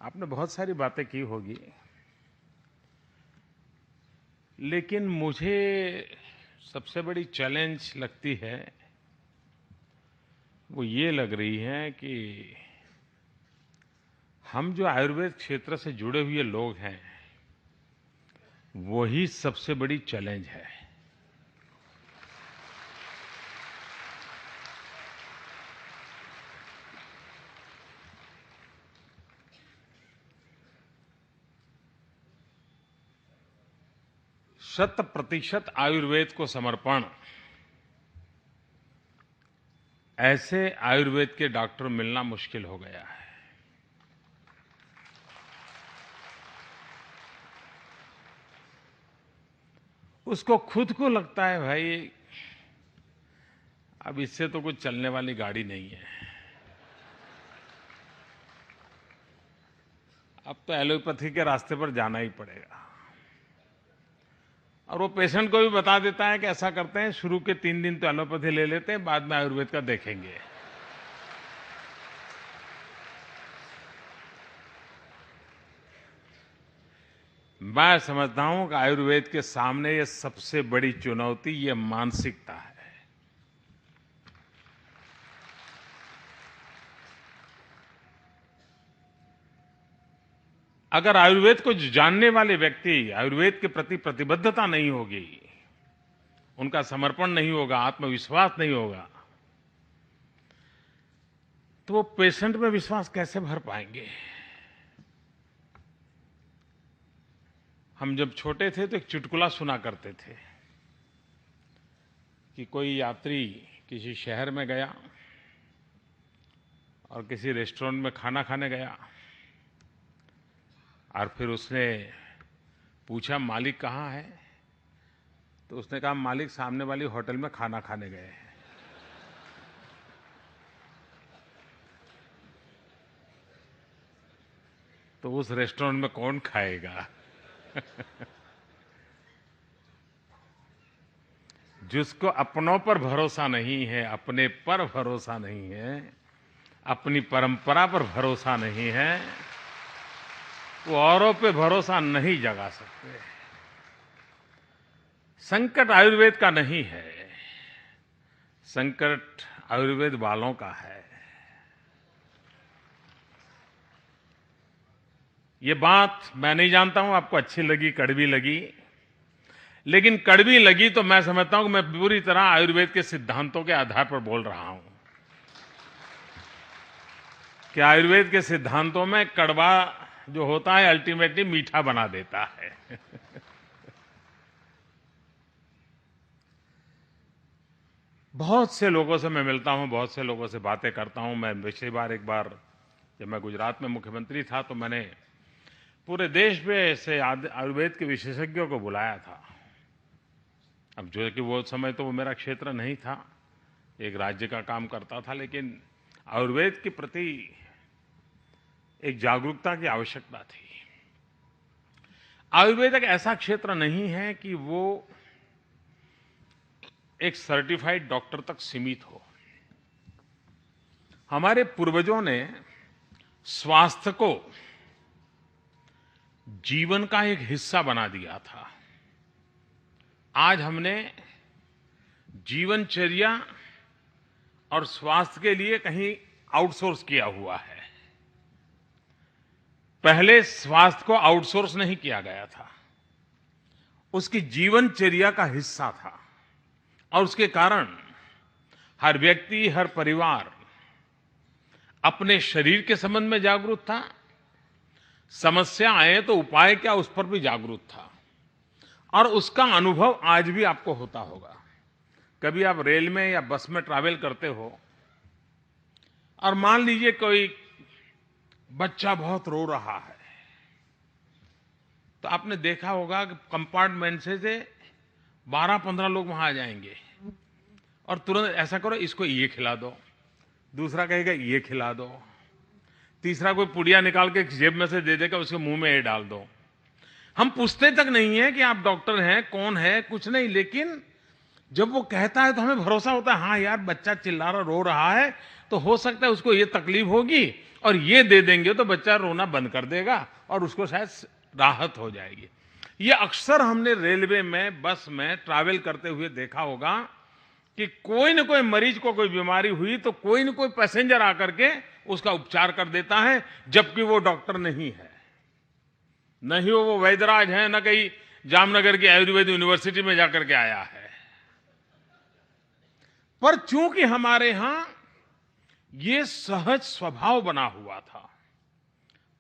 आपने बहुत सारी बातें की होगी, लेकिन मुझे सबसे बड़ी चैलेंज लगती है, वो ये लग रही है कि हम जो आयुर्वेद क्षेत्र से जुड़े हुए लोग हैं, वही सबसे बड़ी चैलेंज है। शत प्रतिशत आयुर्वेद को समर्पण, ऐसे आयुर्वेद के डॉक्टर मिलना मुश्किल हो गया है। उसको खुद को लगता है भाई अब इससे तो कुछ चलने वाली गाड़ी नहीं है, अब तो एलोपैथी के रास्ते पर जाना ही पड़ेगा। और वो पेशेंट को भी बता देता है कि ऐसा करते हैं, शुरू के 3 दिन तो एलोपैथी ले लेते हैं, बाद में आयुर्वेद का देखेंगे। मैं समझता हूं कि आयुर्वेद के सामने ये सबसे बड़ी चुनौती ये मानसिकता है। अगर आयुर्वेद को जानने वाले व्यक्ति आयुर्वेद के प्रति प्रतिबद्धता नहीं होगी, उनका समर्पण नहीं होगा, आत्मविश्वास नहीं होगा, तो वो पेशेंट में विश्वास कैसे भर पाएंगे? हम जब छोटे थे तो एक चुटकुला सुना करते थे कि कोई यात्री किसी शहर में गया और किसी रेस्टोरेंट में खाना खाने गया, और फिर उसने पूछा मालिक कहाँ है, तो उसने कहा मालिक सामने वाली होटल में खाना खाने गए हैं। तो उस रेस्टोरेंट में कौन खाएगा? जिसको अपनों पर भरोसा नहीं है, अपने पर भरोसा नहीं है, अपनी परंपरा पर भरोसा नहीं है, वो औरों पे भरोसा नहीं जगा सकते। संकट आयुर्वेद का नहीं है, संकट आयुर्वेद वालों का है। ये बात मैं नहीं जानता हूं आपको अच्छी लगी, कड़वी लगी, लेकिन कड़वी लगी तो मैं समझता हूं कि मैं पूरी तरह आयुर्वेद के सिद्धांतों के आधार पर बोल रहा हूं कि आयुर्वेद के सिद्धांतों में कड़वा जो होता है अल्टीमेटली मीठा बना देता है। बहुत से लोगों से मैं मिलता हूं, बहुत से लोगों से बातें करता हूं। मैं पिछली बार एक बार जब मैं गुजरात में मुख्यमंत्री था तो मैंने पूरे देश में से आयुर्वेद के विशेषज्ञों को बुलाया था। अब जो है कि वो समय तो वो मेरा क्षेत्र नहीं था, एक राज्य का काम करता था, लेकिन आयुर्वेद के प्रति एक जागरूकता की आवश्यकता थी। आयुर्वेद एक ऐसा क्षेत्र नहीं है कि वो एक सर्टिफाइड डॉक्टर तक सीमित हो। हमारे पूर्वजों ने स्वास्थ्य को जीवन का एक हिस्सा बना दिया था। आज हमने जीवनचर्या और स्वास्थ्य के लिए कहीं आउटसोर्स किया हुआ है। पहले स्वास्थ्य को आउटसोर्स नहीं किया गया था, उसकी जीवनचर्या का हिस्सा था, और उसके कारण हर व्यक्ति, हर परिवार अपने शरीर के संबंध में जागरूक था, समस्या आए तो उपाय क्या, उस पर भी जागरूक था। और उसका अनुभव आज भी आपको होता होगा। कभी आप रेल में या बस में ट्रैवल करते हो और मान लीजिए कोई बच्चा बहुत रो रहा है, तो आपने देखा होगा कि कंपार्टमेंट से 12-15 लोग वहां आ जाएंगे और तुरंत ऐसा करो, इसको ये खिला दो, दूसरा कहेगा ये खिला दो, तीसरा कोई पुड़िया निकाल के जेब में से दे देगा, उसके मुंह में ये डाल दो। हम पूछते तक नहीं है कि आप डॉक्टर हैं, कौन है, कुछ नहीं, लेकिन जब वो कहता है तो हमें भरोसा होता है, हाँ यार बच्चा चिल्ला रहा, रो रहा है, तो हो सकता है उसको ये तकलीफ होगी और ये दे देंगे तो बच्चा रोना बंद कर देगा और उसको शायद राहत हो जाएगी। ये अक्सर हमने रेलवे में, बस में ट्रैवल करते हुए देखा होगा कि कोई न कोई मरीज को कोई बीमारी हुई तो कोई न कोई पैसेंजर आकर के उसका उपचार कर देता है, जबकि वो डॉक्टर नहीं है। नहीं वो वैद्यराज है, न कहीं जामनगर की आयुर्वेद यूनिवर्सिटी में जाकर के आया है। पर चूंकि हमारे यहां ये सहज स्वभाव बना हुआ था,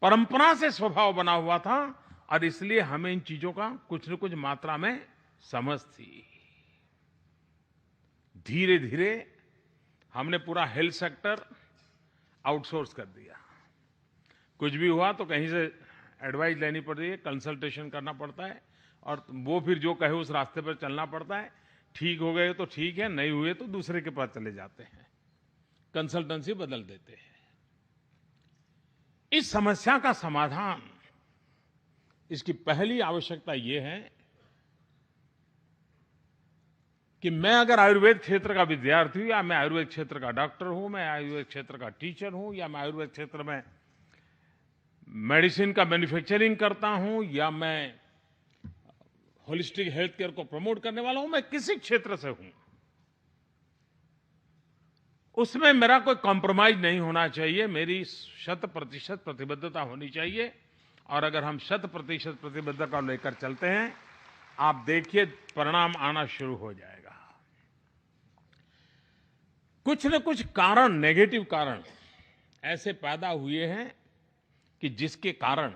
परंपरा से स्वभाव बना हुआ था, और इसलिए हमें इन चीजों का कुछ न कुछ मात्रा में समझ थी। धीरे धीरे हमने पूरा हेल्थ सेक्टर आउटसोर्स कर दिया। कुछ भी हुआ तो कहीं से एडवाइस लेनी पड़ रही है, कंसल्टेशन करना पड़ता है, और वो फिर जो कहे उस रास्ते पर चलना पड़ता है। ठीक हो गए तो ठीक है, नहीं हुए तो दूसरे के पास चले जाते हैं, कंसल्टेंसी बदल देते हैं। इस समस्या का समाधान, इसकी पहली आवश्यकता ये है कि मैं अगर आयुर्वेद क्षेत्र का विद्यार्थी हूं, या मैं आयुर्वेद क्षेत्र का डॉक्टर हूं, मैं आयुर्वेद क्षेत्र का टीचर हूं, या मैं आयुर्वेद क्षेत्र में मेडिसिन का मैन्युफैक्चरिंग करता हूं, या मैं होलिस्टिक हेल्थ केयर को प्रमोट करने वाला हूं, मैं किसी क्षेत्र से हूं, उसमें मेरा कोई कॉम्प्रोमाइज नहीं होना चाहिए। मेरी 100% प्रतिबद्धता होनी चाहिए। और अगर हम 100% प्रतिबद्धता को लेकर चलते हैं, आप देखिए परिणाम आना शुरू हो जाएगा। कुछ न कुछ कारण, नेगेटिव कारण ऐसे पैदा हुए हैं कि जिसके कारण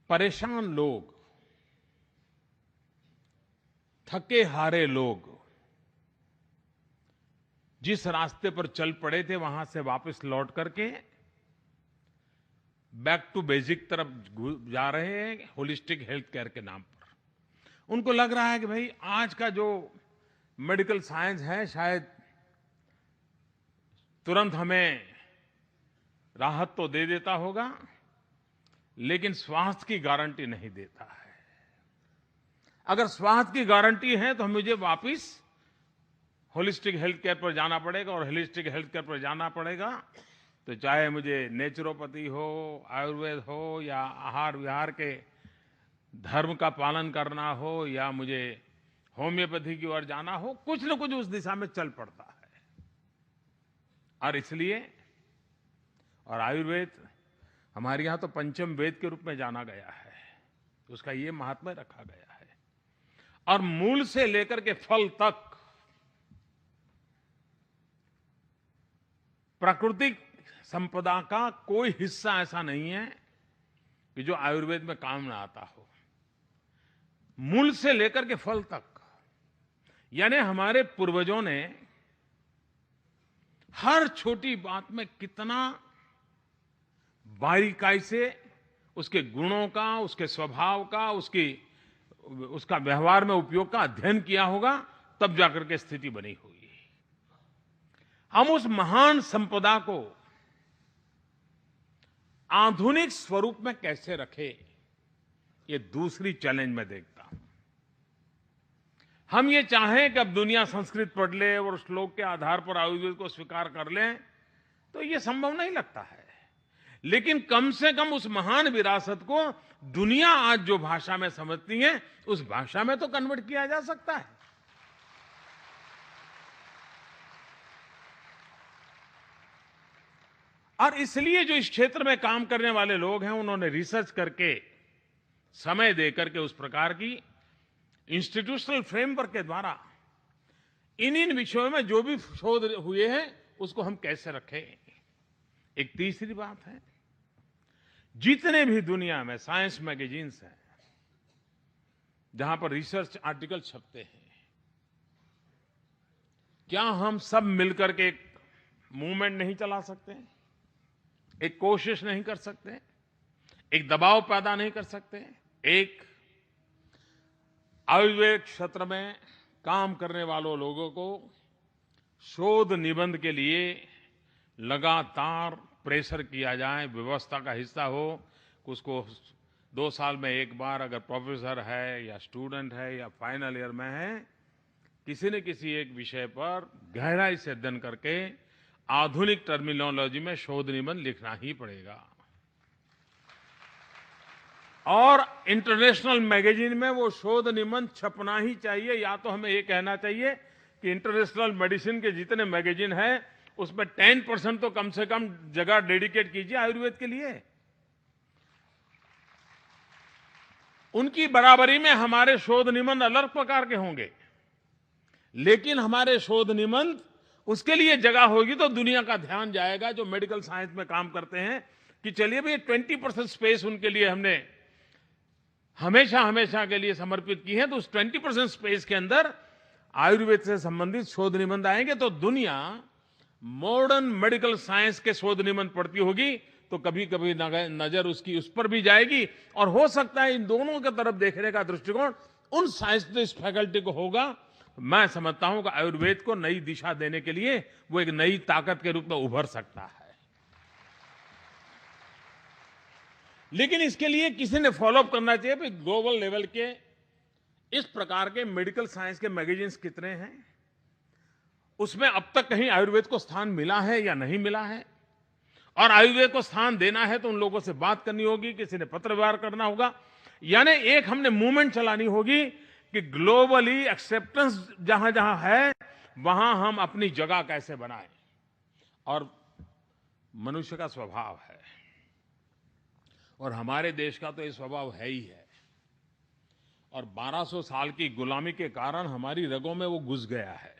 परेशान लोग, थके हारे लोग जिस रास्ते पर चल पड़े थे वहां से वापस लौट करके बैक टू बेसिक तरफ जा रहे हैं, होलिस्टिक हेल्थ केयर के नाम पर। उनको लग रहा है कि भाई आज का जो मेडिकल साइंस है शायद तुरंत हमें राहत तो दे देता होगा, लेकिन स्वास्थ्य की गारंटी नहीं देता है। अगर स्वास्थ्य की गारंटी है तो मुझे वापस होलिस्टिक हेल्थ केयर पर जाना पड़ेगा, और होलिस्टिक हेल्थ केयर पर जाना पड़ेगा तो चाहे मुझे नेचुरोपैथी हो, आयुर्वेद हो, या आहार विहार के धर्म का पालन करना हो, या मुझे होम्योपैथी की ओर जाना हो, कुछ न कुछ उस दिशा में चल पड़ता है। और इसलिए, और आयुर्वेद हमारे यहाँ तो पंचम वेद के रूप में जाना गया है, तो उसका ये महात्म्य रखा गया है। और मूल से लेकर के फल तक प्राकृतिक संपदा का कोई हिस्सा ऐसा नहीं है कि जो आयुर्वेद में काम ना आता हो। मूल से लेकर के फल तक, यानी हमारे पूर्वजों ने हर छोटी बात में कितना बारीकाई से उसके गुणों का, उसके स्वभाव का, उसका व्यवहार में उपयोग का अध्ययन किया होगा, तब जाकर के स्थिति बनी होगी। हम उस महान संपदा को आधुनिक स्वरूप में कैसे रखें, ये दूसरी चैलेंज मैं देखता हूं। हम ये चाहें कि अब दुनिया संस्कृत पढ़ ले और श्लोक के आधार पर आयुर्वेद को स्वीकार कर ले, तो ये संभव नहीं लगता है। लेकिन कम से कम उस महान विरासत को दुनिया आज जो भाषा में समझती है, उस भाषा में तो कन्वर्ट किया जा सकता है। और इसलिए जो इस क्षेत्र में काम करने वाले लोग हैं, उन्होंने रिसर्च करके, समय देकर के उस प्रकार की इंस्टीट्यूशनल फ्रेमवर्क के द्वारा इन विषयों में जो भी शोध हुए हैं उसको हम कैसे रखें। एक तीसरी बात है, जितने भी दुनिया में साइंस मैगजीन्स हैं जहां पर रिसर्च आर्टिकल छपते हैं, क्या हम सब मिलकर के एक मूवमेंट नहीं चला सकते, एक कोशिश नहीं कर सकते, एक दबाव पैदा नहीं कर सकते, एक आयुर्वेद क्षेत्र में काम करने वालों लोगों को शोध निबंध के लिए लगातार प्रेशर किया जाए, व्यवस्था का हिस्सा हो, उसको 2 साल में एक बार अगर प्रोफेसर है या स्टूडेंट है या फाइनल ईयर में है, किसी न किसी एक विषय पर गहराई से अध्ययन करके आधुनिक टर्मिनोलॉजी में शोध निबंध लिखना ही पड़ेगा। और इंटरनेशनल मैगजीन में वो शोध निबंध छपना ही चाहिए। या तो हमें ये कहना चाहिए कि इंटरनेशनल मेडिसिन के जितने मैगजीन हैं उसमें 10% तो कम से कम जगह डेडिकेट कीजिए आयुर्वेद के लिए। उनकी बराबरी में हमारे शोध निबंध अलग प्रकार के होंगे, लेकिन हमारे शोध निबंध उसके लिए जगह होगी तो दुनिया का ध्यान जाएगा जो मेडिकल साइंस में काम करते हैं कि चलिए भाई 20% स्पेस उनके लिए हमने हमेशा के लिए समर्पित की है, तो उस 20% स्पेस के अंदर आयुर्वेद से संबंधित शोध निबंध आएंगे तो दुनिया मॉडर्न मेडिकल साइंस के शोध निबंध पढ़ती होगी तो कभी कभी नजर उसकी उस पर भी जाएगी। और हो सकता है इन दोनों की तरफ देखने का दृष्टिकोण उन साइंटिस्ट फैकल्टी को होगा। मैं समझता हूं कि आयुर्वेद को नई दिशा देने के लिए वो एक नई ताकत के रूप में उभर सकता है। लेकिन इसके लिए किसी ने फॉलोअप करना चाहिए कि ग्लोबल लेवल के इस प्रकार के मेडिकल साइंस के मैगजीन्स कितने हैं, उसमें अब तक कहीं आयुर्वेद को स्थान मिला है या नहीं मिला है। और आयुर्वेद को स्थान देना है तो उन लोगों से बात करनी होगी, किसी ने पत्र व्यवहार करना होगा, यानी एक हमने मूवमेंट चलानी होगी कि ग्लोबली एक्सेप्टेंस जहां जहां है वहां हम अपनी जगह कैसे बनाएं। और मनुष्य का स्वभाव है, और हमारे देश का तो ये स्वभाव है ही है, और 1200 साल की गुलामी के कारण हमारी रगों में वो घुस गया है।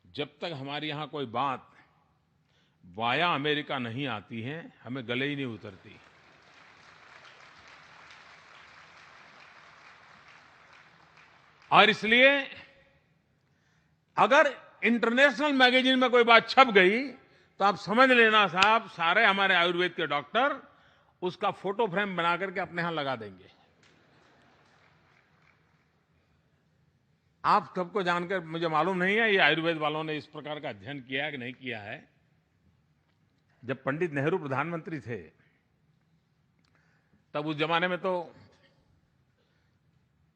जब तक हमारे यहां कोई बात वाया अमेरिका नहीं आती है हमें गले ही नहीं उतरती। और इसलिए अगर इंटरनेशनल मैगजीन में कोई बात छप गई तो आप समझ लेना साहब, सारे हमारे आयुर्वेद के डॉक्टर उसका फोटो फ्रेम बना करके अपने यहां लगा देंगे। आप सबको जानकर मुझे मालूम नहीं है ये आयुर्वेद वालों ने इस प्रकार का अध्ययन किया है कि नहीं किया है। जब पंडित नेहरू प्रधानमंत्री थे तब उस जमाने में तो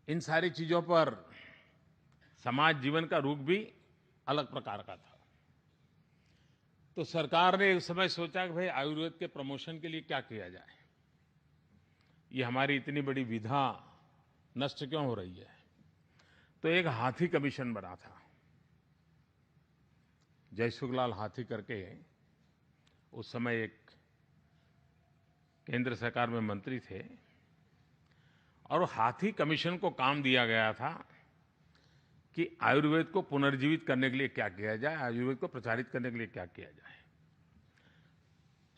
इन सारी चीजों पर समाज जीवन का रूप भी अलग प्रकार का था। तो सरकार ने उस समय सोचा कि भाई आयुर्वेद के प्रमोशन के लिए क्या किया जाए, ये हमारी इतनी बड़ी विधा नष्ट क्यों हो रही है। तो एक हाथी कमीशन बना था, जयसुखलाल हाथी करके उस समय एक केंद्र सरकार में मंत्री थे, और हाथी कमीशन को काम दिया गया था कि आयुर्वेद को पुनर्जीवित करने के लिए क्या किया जाए, आयुर्वेद को प्रचारित करने के लिए क्या किया जाए।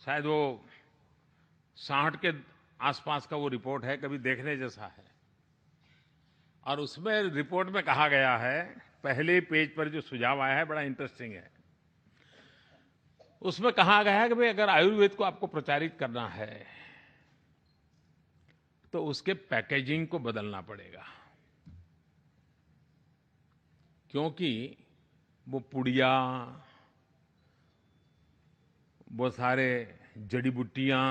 शायद वो 60 के आसपास का वो रिपोर्ट है, कभी देखने जैसा है। और उसमें रिपोर्ट में कहा गया है, पहले पेज पर जो सुझाव आया है बड़ा इंटरेस्टिंग है। उसमें कहा गया है कि भाई अगर आयुर्वेद को आपको प्रचारित करना है तो उसके पैकेजिंग को बदलना पड़ेगा, क्योंकि वो पुड़िया, वो सारे जड़ी बूटियां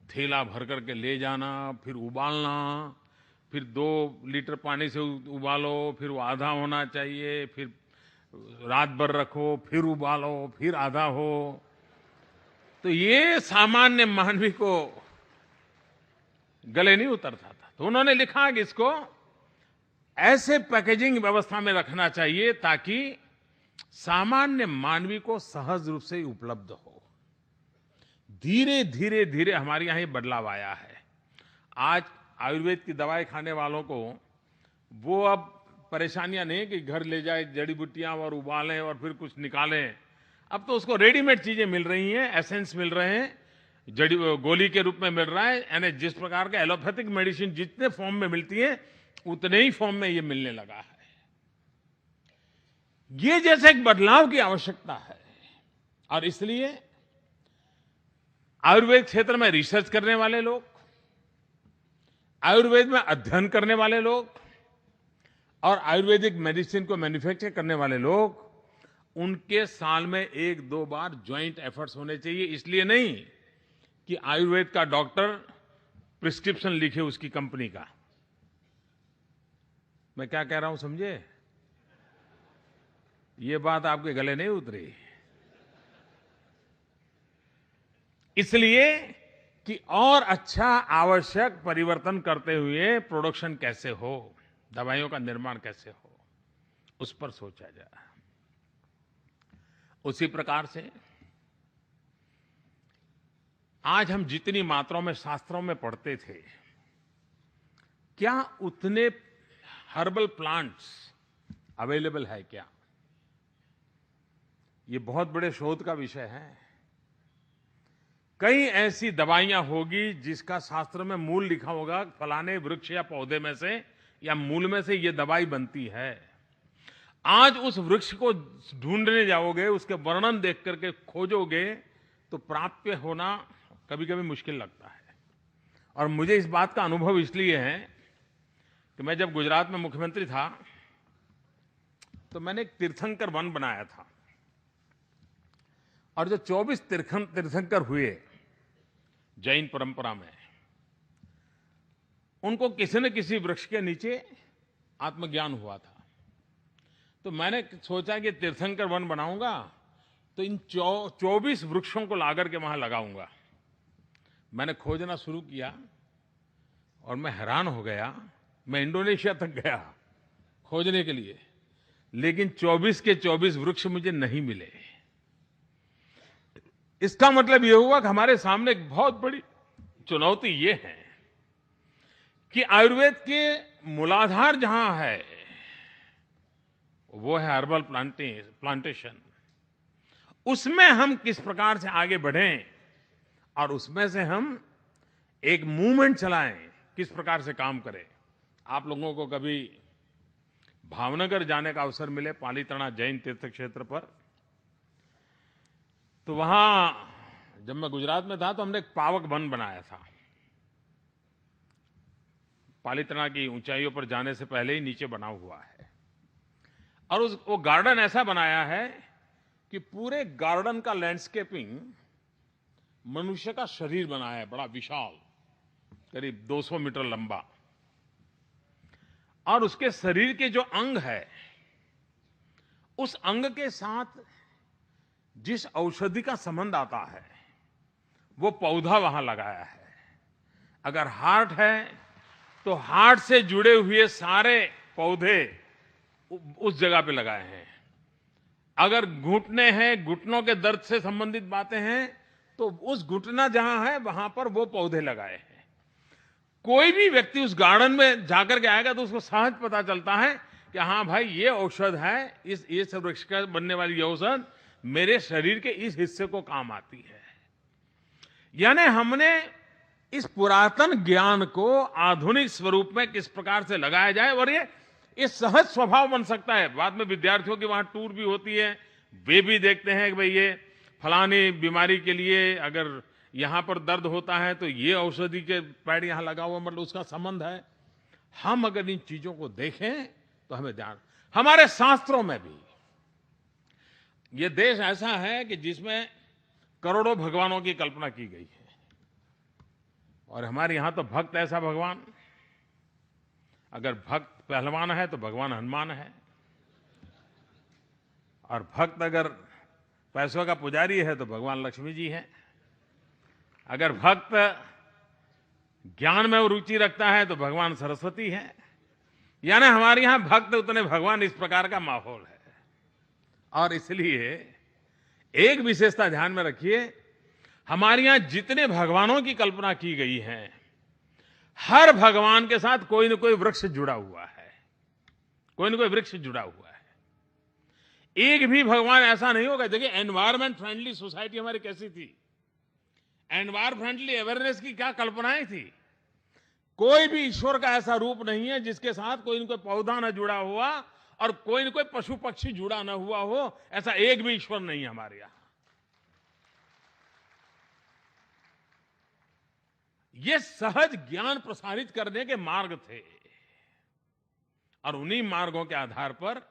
थैला भर करके ले जाना, फिर उबालना, फिर 2 लीटर पानी से उबालो, फिर वो आधा होना चाहिए, फिर रात भर रखो, फिर उबालो, फिर आधा हो। तो ये सामान्य मानवी को गले नहीं उतरता था। तो उन्होंने लिखा कि इसको ऐसे पैकेजिंग व्यवस्था में रखना चाहिए ताकि सामान्य मानवी को सहज रूप से उपलब्ध हो। धीरे धीरे हमारे यहाँ ये बदलाव आया है। आज आयुर्वेद की दवाई खाने वालों को वो अब परेशानियां नहीं कि घर ले जाए जड़ी बूटियां और उबालें और फिर कुछ निकालें। अब तो उसको रेडीमेड चीजें मिल रही हैं, एसेंस मिल रहे हैं, जड़ी गोली के रूप में मिल रहा है। यानी जिस प्रकार के एलोपैथिक मेडिसिन जितने फॉर्म में मिलती है उतने ही फॉर्म में ये मिलने लगा है। ये जैसे एक बदलाव की आवश्यकता है, और इसलिए आयुर्वेद क्षेत्र में रिसर्च करने वाले लोग, आयुर्वेद में अध्ययन करने वाले लोग और आयुर्वेदिक मेडिसिन को मैन्युफैक्चर करने वाले लोग, उनके साल में 1-2 बार ज्वाइंट एफर्ट्स होने चाहिए। इसलिए नहीं कि आयुर्वेद का डॉक्टर प्रिस्क्रिप्शन लिखे उसकी कंपनी का। मैं क्या कह रहा हूं समझे? ये बात आपके गले नहीं उतरी। इसलिए कि और अच्छा आवश्यक परिवर्तन करते हुए प्रोडक्शन कैसे हो, दवाइयों का निर्माण कैसे हो, उस पर सोचा जाए। उसी प्रकार से आज हम जितनी मात्राओं में शास्त्रों में पढ़ते थे, क्या उतने हर्बल प्लांट्स अवेलेबल है क्या? ये बहुत बड़े शोध का विषय है। कई ऐसी दवाइयां होगी जिसका शास्त्र में मूल लिखा होगा, फलाने वृक्ष या पौधे में से या मूल में से ये दवाई बनती है। आज उस वृक्ष को ढूंढने जाओगे, उसके वर्णन देख करके खोजोगे तो प्राप्य होना कभी-कभी मुश्किल लगता है। और मुझे इस बात का अनुभव इसलिए है कि मैं जब गुजरात में मुख्यमंत्री था तो मैंने एक तीर्थंकर वन बनाया था, और जो 24 तीर्थंकर हुए जैन परंपरा में, उनको किसी न किसी वृक्ष के नीचे आत्मज्ञान हुआ था। तो मैंने सोचा कि तीर्थंकर वन बनाऊंगा तो इन 24 वृक्षों को लाकर के वहां लगाऊंगा। मैंने खोजना शुरू किया और मैं हैरान हो गया। मैं इंडोनेशिया तक गया खोजने के लिए, लेकिन 24 के 24 वृक्ष मुझे नहीं मिले। इसका मतलब ये हुआ कि हमारे सामने एक बहुत बड़ी चुनौती ये है कि आयुर्वेद के मूलाधार जहां है वो है हर्बल प्लांटेशन। उसमें हम किस प्रकार से आगे बढ़ें और उसमें से हम एक मूवमेंट चलाएं, किस प्रकार से काम करें। आप लोगों को कभी भावनगर जाने का अवसर मिले, पालीताना जैन तीर्थ क्षेत्र पर, तो वहां जब मैं गुजरात में था तो हमने एक पावक वन बनाया था। पालीताना की ऊंचाइयों पर जाने से पहले ही नीचे बना हुआ है। और वो गार्डन ऐसा बनाया है कि पूरे गार्डन का लैंडस्केपिंग मनुष्य का शरीर बनाया है, बड़ा विशाल, करीब 200 मीटर लंबा। और उसके शरीर के जो अंग है, उस अंग के साथ जिस औषधि का संबंध आता है वो पौधा वहां लगाया है। अगर हार्ट है तो हार्ट से जुड़े हुए सारे पौधे उस जगह पे लगाए हैं। अगर घुटने हैं, घुटनों के दर्द से संबंधित बातें हैं, तो उस घुटना जहां है वहां पर वो पौधे लगाए हैं। कोई भी व्यक्ति उस गार्डन में जाकर के आएगा तो उसको सहज पता चलता है कि हाँ भाई, ये औषध है, इस वृक्ष का बनने वाली ये औषध मेरे शरीर के इस हिस्से को काम आती है। यानी हमने इस पुरातन ज्ञान को आधुनिक स्वरूप में किस प्रकार से लगाया जाए, और ये सहज स्वभाव बन सकता है। बाद में विद्यार्थियों की वहां टूर भी होती है, वे भी देखते हैं कि भाई ये फलानी बीमारी के लिए अगर यहां पर दर्द होता है तो ये औषधि के पेड़ यहां लगा हुआ, मतलब उसका संबंध है। हम अगर इन चीजों को देखें तो हमें ध्यान, हमारे शास्त्रों में भी ये देश ऐसा है कि जिसमें करोड़ों भगवानों की कल्पना की गई है, और हमारे यहां तो भक्त ऐसा भगवान, अगर भक्त पहलवान है तो भगवान हनुमान है, और भक्त अगर पैसों का पुजारी है तो भगवान लक्ष्मी जी है, अगर भक्त ज्ञान में रुचि रखता है तो भगवान सरस्वती है। यानी हमारे यहां भक्त उतने भगवान, इस प्रकार का माहौल है। और इसलिए एक विशेषता ध्यान में रखिए, हमारे यहां जितने भगवानों की कल्पना की गई है, हर भगवान के साथ कोई न कोई वृक्ष जुड़ा हुआ है, कोई न कोई वृक्ष जुड़ा हुआ है। एक भी भगवान ऐसा नहीं होगा। देखिए, एनवायरमेंट फ्रेंडली सोसाइटी हमारी कैसी थी, एनवायरमेंट फ्रेंडली अवेयरनेस की क्या कल्पनाएं थी। कोई भी ईश्वर का ऐसा रूप नहीं है जिसके साथ कोई न कोई पौधा न जुड़ा हुआ और कोई न कोई पशु पक्षी जुड़ा न हुआ हो। ऐसा एक भी ईश्वर नहीं है हमारे यहां। ये सहज ज्ञान प्रसारित करने के मार्ग थे, और उन्हीं मार्गों के आधार पर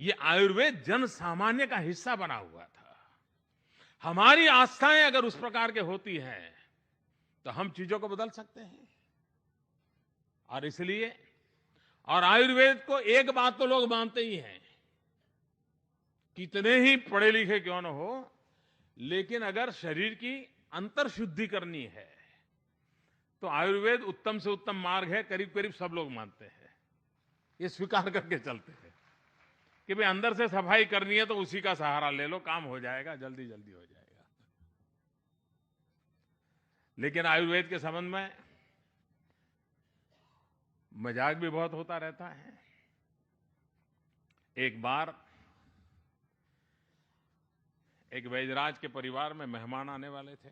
ये आयुर्वेद जन सामान्य का हिस्सा बना हुआ था। हमारी आस्थाएं अगर उस प्रकार के होती हैं तो हम चीजों को बदल सकते हैं। और इसलिए, और आयुर्वेद को एक बात तो लोग मानते ही हैं कितने ही पढ़े लिखे क्यों न हो, लेकिन अगर शरीर की अंतर्शुद्धि करनी है तो आयुर्वेद उत्तम से उत्तम मार्ग है, करीब करीब सब लोग मानते हैं। ये स्वीकार करके चलते हैं कि भाई अंदर से सफाई करनी है तो उसी का सहारा ले लो, काम हो जाएगा, जल्दी जल्दी हो जाएगा। लेकिन आयुर्वेद के संबंध में मजाक भी बहुत होता रहता है। एक बार एक वैद्यराज के परिवार में मेहमान आने वाले थे,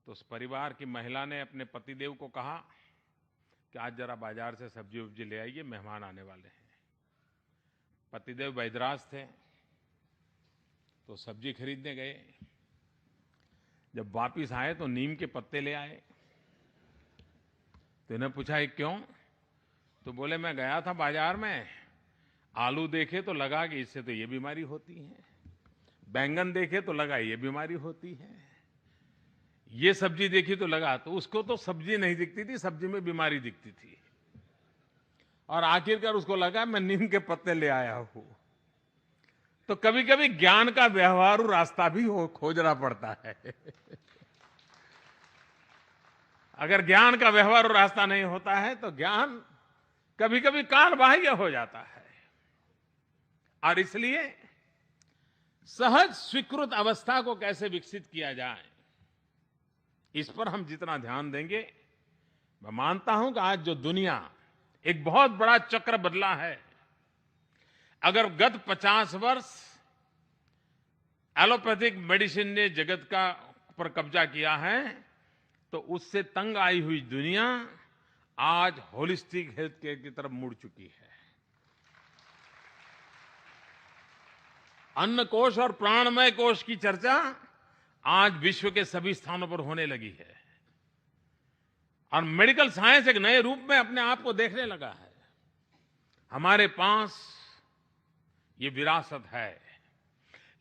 तो उस परिवार की महिला ने अपने पतिदेव को कहा कि आज जरा बाजार से सब्जी वब्जी ले आइए, मेहमान आने वाले हैं। पतिदेव वैद्यराज थे तो सब्जी खरीदने गए। जब वापिस आए तो नीम के पत्ते ले आए। तो इन्हें पूछा ये क्यों? तो बोले मैं गया था बाजार में, आलू देखे तो लगा कि इससे तो ये बीमारी होती है, बैंगन देखे तो लगा ये बीमारी होती है, ये सब्जी देखी तो लगा, तो उसको तो सब्जी नहीं दिखती थी, सब्जी में बीमारी दिखती थी। और आखिरकार उसको लगा मैं नीम के पत्ते ले आया हूं। तो कभी कभी ज्ञान का व्यवहारु रास्ता भी खोजना पड़ता है। अगर ज्ञान का व्यवहारु रास्ता नहीं होता है तो ज्ञान कभी कभी कालबाह्य हो जाता है। और इसलिए सहज स्वीकृत अवस्था को कैसे विकसित किया जाए, इस पर हम जितना ध्यान देंगे, मैं मानता हूं कि आज जो दुनिया एक बहुत बड़ा चक्र बदला है। अगर गत 50 वर्ष एलोपैथिक मेडिसिन ने जगत का पर कब्जा किया है, तो उससे तंग आई हुई दुनिया आज होलिस्टिक हेल्थ केयर की तरफ मुड़ चुकी है। अन्न कोश और प्राणमय कोश की चर्चा आज विश्व के सभी स्थानों पर होने लगी है और मेडिकल साइंस एक नए रूप में अपने आप को देखने लगा है। हमारे पास ये विरासत है,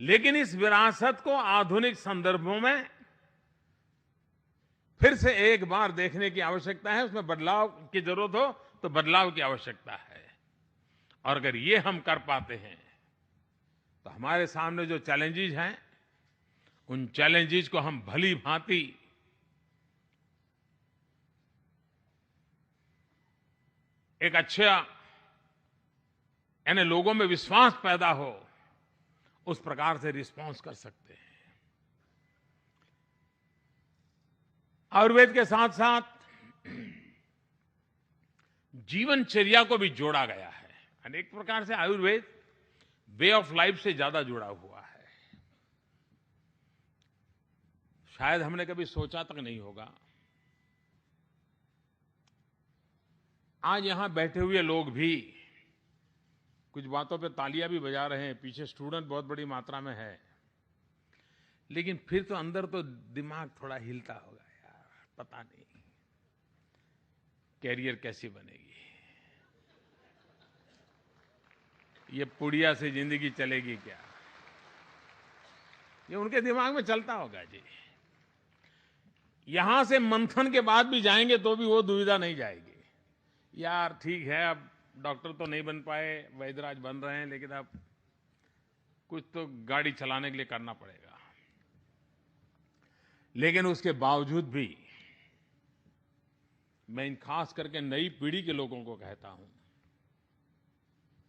लेकिन इस विरासत को आधुनिक संदर्भों में फिर से एक बार देखने की आवश्यकता है। उसमें बदलाव की जरूरत हो तो बदलाव की आवश्यकता है। और अगर ये हम कर पाते हैं तो हमारे सामने जो चैलेंजेस हैं, उन चैलेंजेस को हम भली भांति एक अच्छा, यानी लोगों में विश्वास पैदा हो, उस प्रकार से रिस्पॉन्स कर सकते हैं। आयुर्वेद के साथ साथ जीवनचर्या को भी जोड़ा गया है। अनेक प्रकार से आयुर्वेद वे ऑफ लाइफ से ज्यादा जुड़ा हुआ है। शायद हमने कभी सोचा तक नहीं होगा। आज यहां बैठे हुए लोग भी कुछ बातों पे तालियां भी बजा रहे हैं, पीछे स्टूडेंट बहुत बड़ी मात्रा में है, लेकिन फिर तो अंदर तो दिमाग थोड़ा हिलता होगा, यार पता नहीं कैरियर कैसी बनेगी, ये पुड़िया से जिंदगी चलेगी क्या, ये उनके दिमाग में चलता होगा जी। यहां से मंथन के बाद भी जाएंगे तो भी वो दुविधा नहीं जाएगी, यार ठीक है अब डॉक्टर तो नहीं बन पाए, वैद्यराज बन रहे हैं, लेकिन अब कुछ तो गाड़ी चलाने के लिए करना पड़ेगा। लेकिन उसके बावजूद भी मैं इन खास करके नई पीढ़ी के लोगों को कहता हूं,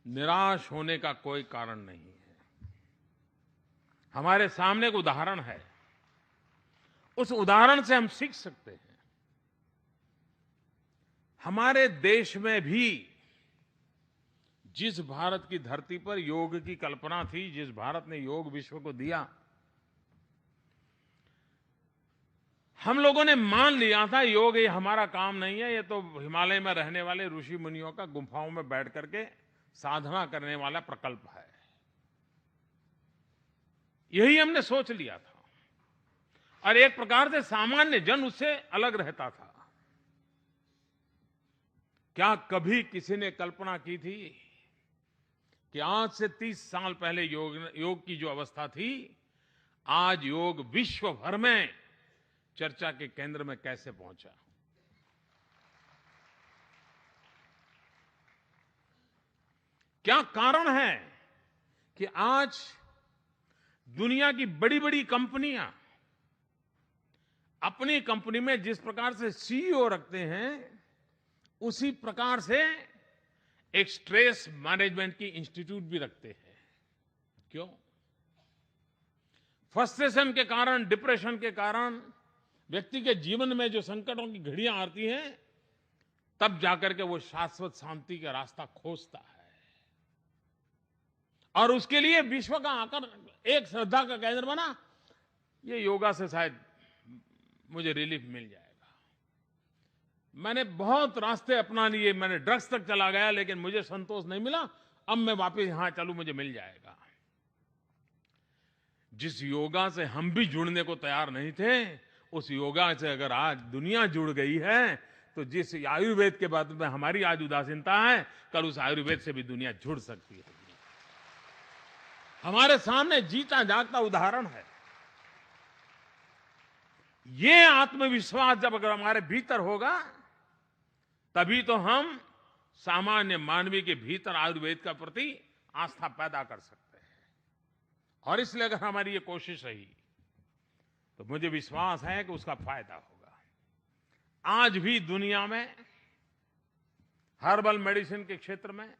निराश होने का कोई कारण नहीं है। हमारे सामने एक उदाहरण है, उस उदाहरण से हम सीख सकते हैं। हमारे देश में भी जिस भारत की धरती पर योग की कल्पना थी, जिस भारत ने योग विश्व को दिया, हम लोगों ने मान लिया था योग ये हमारा काम नहीं है, ये तो हिमालय में रहने वाले ऋषि मुनियों का गुफाओं में बैठ करके साधना करने वाला प्रकल्प है। यही हमने सोच लिया था और एक प्रकार से सामान्य जन उससे अलग रहता था। क्या कभी किसी ने कल्पना की थी कि आज से 30 साल पहले योग की जो अवस्था थी, आज योग विश्व भर में चर्चा के केंद्र में कैसे पहुंचा। क्या कारण है कि आज दुनिया की बड़ी-बड़ी कंपनियां अपनी कंपनी में जिस प्रकार से सीईओ रखते हैं, उसी प्रकार से एक स्ट्रेस मैनेजमेंट की इंस्टीट्यूट भी रखते हैं। क्यों? फ्रस्ट्रेशन के कारण, डिप्रेशन के कारण व्यक्ति के जीवन में जो संकटों की घड़ियां आती हैं, तब जाकर के वो शाश्वत शांति का रास्ता खोजता है। और उसके लिए विश्व का आकर एक श्रद्धा का केंद्र बना, ये योगा से शायद मुझे रिलीफ मिल जाएगा। मैंने बहुत रास्ते अपना लिए, मैंने ड्रग्स तक चला गया, लेकिन मुझे संतोष नहीं मिला। अब मैं वापस यहां चलूं, मुझे मिल जाएगा। जिस योगा से हम भी जुड़ने को तैयार नहीं थे, उस योगा से अगर आज दुनिया जुड़ गई है, तो जिस आयुर्वेद के बाद में हमारी आज उदासीनता है, कल उस आयुर्वेद से भी दुनिया जुड़ सकती है। हमारे सामने जीता जागता उदाहरण है। ये आत्मविश्वास जब अगर हमारे भीतर होगा, तभी तो हम सामान्य मानवी के भीतर आयुर्वेद का प्रति आस्था पैदा कर सकते हैं। और इसलिए अगर हमारी ये कोशिश रही, तो मुझे विश्वास है कि उसका फायदा होगा। आज भी दुनिया में हर्बल मेडिसिन के क्षेत्र में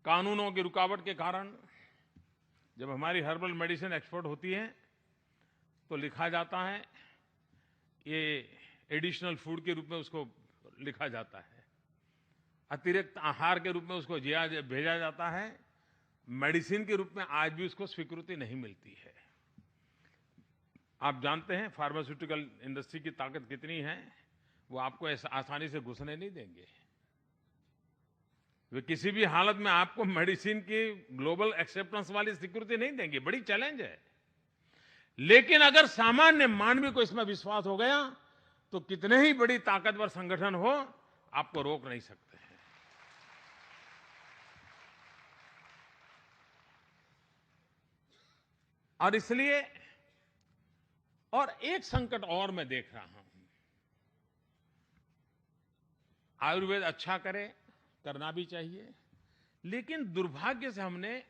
कानूनों की रुकावट के कारण जब हमारी हर्बल मेडिसिन एक्सपोर्ट होती है, तो लिखा जाता है, ये एडिशनल फूड के रूप में उसको लिखा जाता है, अतिरिक्त आहार के रूप में उसको भेजा जाता है। मेडिसिन के रूप में आज भी उसको स्वीकृति नहीं मिलती है। आप जानते हैं फार्मास्यूटिकल इंडस्ट्री की ताकत कितनी है। वो आपको ऐसा आसानी से घुसने नहीं देंगे। वे किसी भी हालत में आपको मेडिसिन की ग्लोबल एक्सेप्टेंस वाली स्वीकृति नहीं देंगे। बड़ी चैलेंज है। लेकिन अगर सामान्य मानवी को इसमें विश्वास हो गया, तो कितने ही बड़ी ताकतवर संगठन हो, आपको रोक नहीं सकते हैं। और इसलिए और एक संकट और मैं देख रहा हूं। आयुर्वेद अच्छा करे, करना भी चाहिए, लेकिन दुर्भाग्य से हमने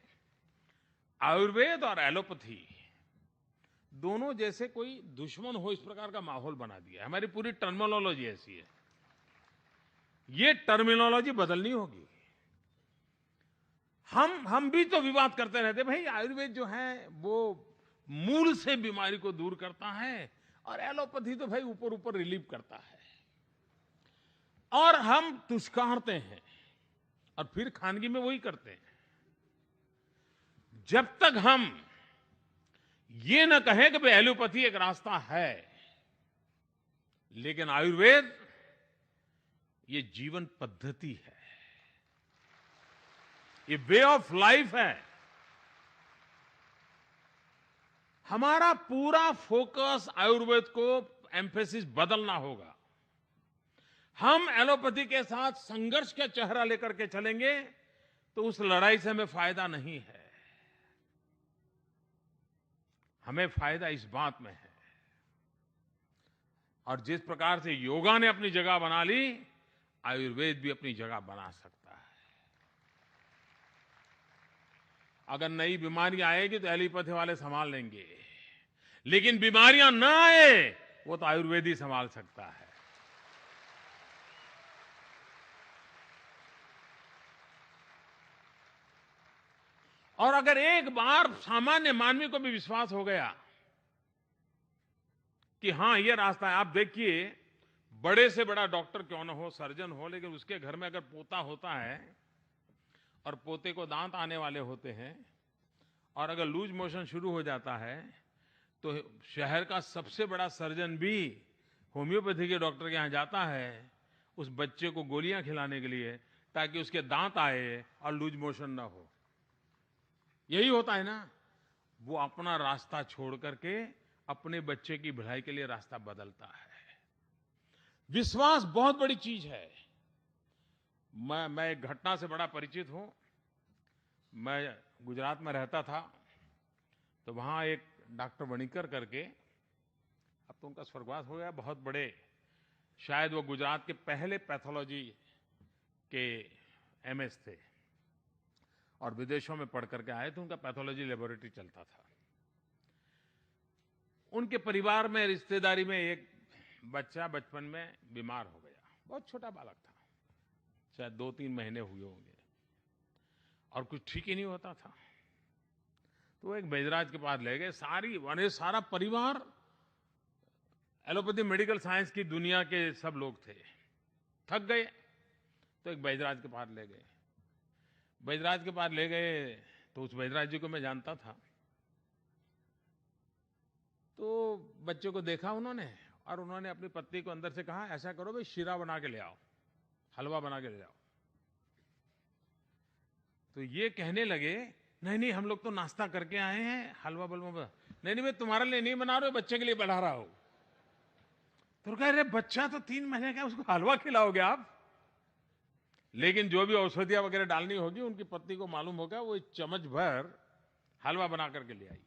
आयुर्वेद और एलोपैथी दोनों जैसे कोई दुश्मन हो, इस प्रकार का माहौल बना दिया है। हमारी पूरी टर्मिनोलॉजी ऐसी है। ये टर्मिनोलॉजी बदलनी होगी। हम भी तो विवाद करते रहते, भाई आयुर्वेद जो है वो मूल से बीमारी को दूर करता है, और एलोपैथी तो भाई ऊपर ऊपर रिलीव करता है। और हम तुष्कारते हैं और फिर खानगी में वही करते हैं। जब तक हम ये न कहें कि भाई एलोपैथी एक रास्ता है, लेकिन आयुर्वेद ये जीवन पद्धति है, ये वे ऑफ लाइफ है। हमारा पूरा फोकस आयुर्वेद को एम्फेसिस बदलना होगा। हम एलोपैथी के साथ संघर्ष का चेहरा लेकर के चलेंगे, तो उस लड़ाई से हमें फायदा नहीं है। हमें फायदा इस बात में है, और जिस प्रकार से योगा ने अपनी जगह बना ली, आयुर्वेद भी अपनी जगह बना सकता है। अगर नई बीमारी आएगी तो एलोपैथी वाले संभाल लेंगे, लेकिन बीमारियां ना आए, वो तो आयुर्वेद ही संभाल सकता है। और अगर एक बार सामान्य मानवी को भी विश्वास हो गया कि हां ये रास्ता है। आप देखिए, बड़े से बड़ा डॉक्टर क्यों न हो, सर्जन हो, लेकिन उसके घर में अगर पोता होता है और पोते को दांत आने वाले होते हैं, और अगर लूज मोशन शुरू हो जाता है, तो शहर का सबसे बड़ा सर्जन भी होम्योपैथी के डॉक्टर के यहां जाता है उस बच्चे को गोलियां खिलाने के लिए, ताकि उसके दांत आए और लूज मोशन ना हो। यही होता है ना। वो अपना रास्ता छोड़ करके अपने बच्चे की भलाई के लिए रास्ता बदलता है। विश्वास बहुत बड़ी चीज है। मैं एक घटना से बड़ा परिचित हूं। मैं गुजरात में रहता था, तो वहां एक डॉक्टर वणिकर करके, अब तो उनका स्वर्गवास हो गया, बहुत बड़े, शायद वो गुजरात के पहले पैथोलॉजी के एमएस थे। और विदेशों में पढ़ करके आए थे, उनका पैथोलॉजी लेबोरेटरी चलता था। उनके परिवार में, रिश्तेदारी में एक बच्चा बचपन में बीमार हो गया। बहुत छोटा बालक था, शायद 2-3 महीने हुए होंगे, और कुछ ठीक ही नहीं होता था। तो वो एक वैद्यराज के पास ले गए। सारा परिवार एलोपैथी मेडिकल साइंस की दुनिया के सब लोग थे। थक गए तो एक वैद्यराज के पास ले गए। वैद्यराज के पास ले गए तो उस वैद्यराज जी को मैं जानता था। तो बच्चे को देखा उन्होंने, और उन्होंने अपनी पत्नी को अंदर से कहा, ऐसा करो भाई, शीरा बना के ले आओ, हलवा बना के ले आओ। तो ये कहने लगे, नहीं नहीं, हम लोग तो नाश्ता करके आए हैं, हलवा बलवा नहीं, मैं तुम्हारे लिए नहीं बना रहा हूं, बच्चे के लिए बना रहा हूं। तो कह रहे, बच्चा तो 3 महीने का, उसको हलवा खिलाओगे आप? लेकिन जो भी औषधियां वगैरह डालनी होगी, उनकी पत्नी को मालूम होगा, वो चम्मच भर हलवा बना करके ले आई।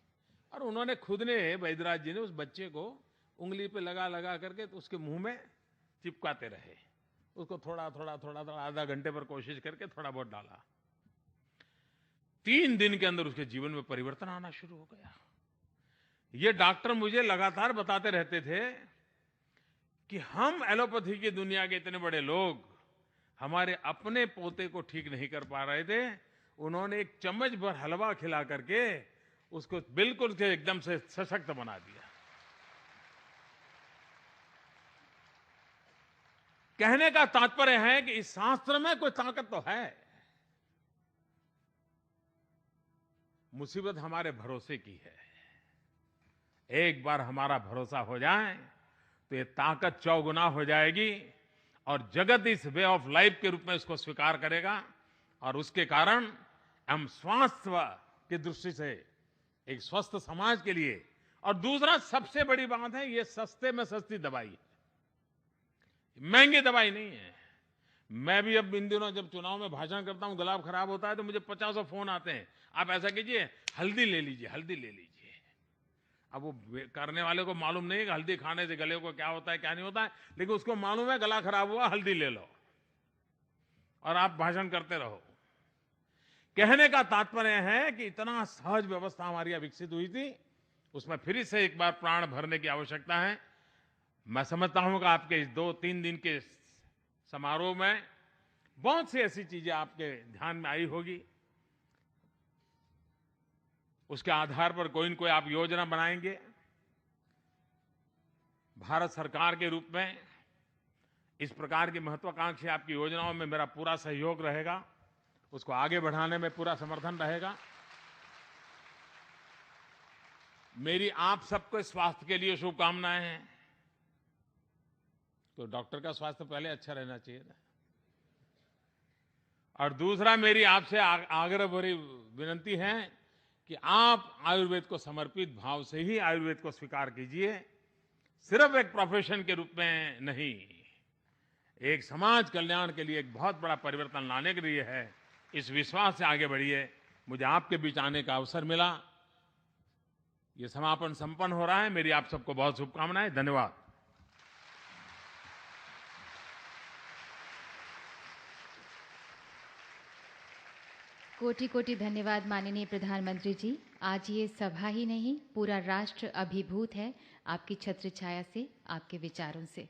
और उन्होंने खुद ने, वैद्यराज जी ने, उस बच्चे को उंगली पे लगा करके तो उसके मुंह में चिपकाते रहे। उसको थोड़ा आधा घंटे पर कोशिश करके थोड़ा बहुत डाला। 3 दिन के अंदर उसके जीवन में परिवर्तन आना शुरू हो गया। ये डॉक्टर मुझे लगातार बताते रहते थे कि हम एलोपैथी की दुनिया के इतने बड़े लोग हमारे अपने पोते को ठीक नहीं कर पा रहे थे। उन्होंने एक चम्मच भर हलवा खिला करके उसको बिल्कुल से एकदम से सशक्त बना दिया। कहने का तात्पर्य है कि इस शास्त्र में कोई ताकत तो है। मुसीबत हमारे भरोसे की है। एक बार हमारा भरोसा हो जाए तो ये ताकत चौगुना हो जाएगी, और जगत इस वे ऑफ लाइफ के रूप में इसको स्वीकार करेगा, और उसके कारण हम स्वास्थ्य की दृष्टि से एक स्वस्थ समाज के लिए, और दूसरा सबसे बड़ी बात है, ये सस्ते में सस्ती दवाई है, महंगी दवाई नहीं है। मैं भी अब इन दिनों जब चुनाव में भाषण करता हूं, गला खराब होता है तो मुझे 50 फोन आते हैं, आप ऐसा कीजिए, हल्दी ले लीजिए, हल्दी ले लीजिए। अब वो करने वाले को मालूम नहीं है कि हल्दी खाने से गले को क्या होता है क्या नहीं होता है, लेकिन उसको मालूम है गला खराब हुआ, हल्दी ले लो, और आप भाषण करते रहो। कहने का तात्पर्य है कि इतना सहज व्यवस्था हमारी यहां विकसित हुई थी, उसमें फिर से एक बार प्राण भरने की आवश्यकता है। मैं समझता हूं कि आपके इस 2-3 दिन के समारोह में बहुत सी ऐसी चीजें आपके ध्यान में आई होगी। उसके आधार पर कोई न कोई आप योजना बनाएंगे। भारत सरकार के रूप में इस प्रकार की महत्वाकांक्षी आपकी योजनाओं में मेरा पूरा सहयोग रहेगा, उसको आगे बढ़ाने में पूरा समर्थन रहेगा। मेरी आप सबके स्वास्थ्य के लिए शुभकामनाएं हैं। तो डॉक्टर का स्वास्थ्य पहले अच्छा रहना चाहिए ना। और दूसरा, मेरी आपसे आग्रह भरी विनती है कि आप आयुर्वेद को समर्पित भाव से ही आयुर्वेद को स्वीकार कीजिए, सिर्फ एक प्रोफेशन के रूप में नहीं, एक समाज कल्याण के लिए एक बहुत बड़ा परिवर्तन लाने के लिए है। इस विश्वास से आगे बढ़िए। मुझे आपके बीच आने का अवसर मिला। ये समापन संपन्न हो रहा है। मेरी आप सबको बहुत शुभकामनाएं। धन्यवाद। कोटि कोटि धन्यवाद माननीय प्रधानमंत्री जी। आज ये सभा ही नहीं, पूरा राष्ट्र अभिभूत है आपकी छत्र छाया से, आपके विचारों से।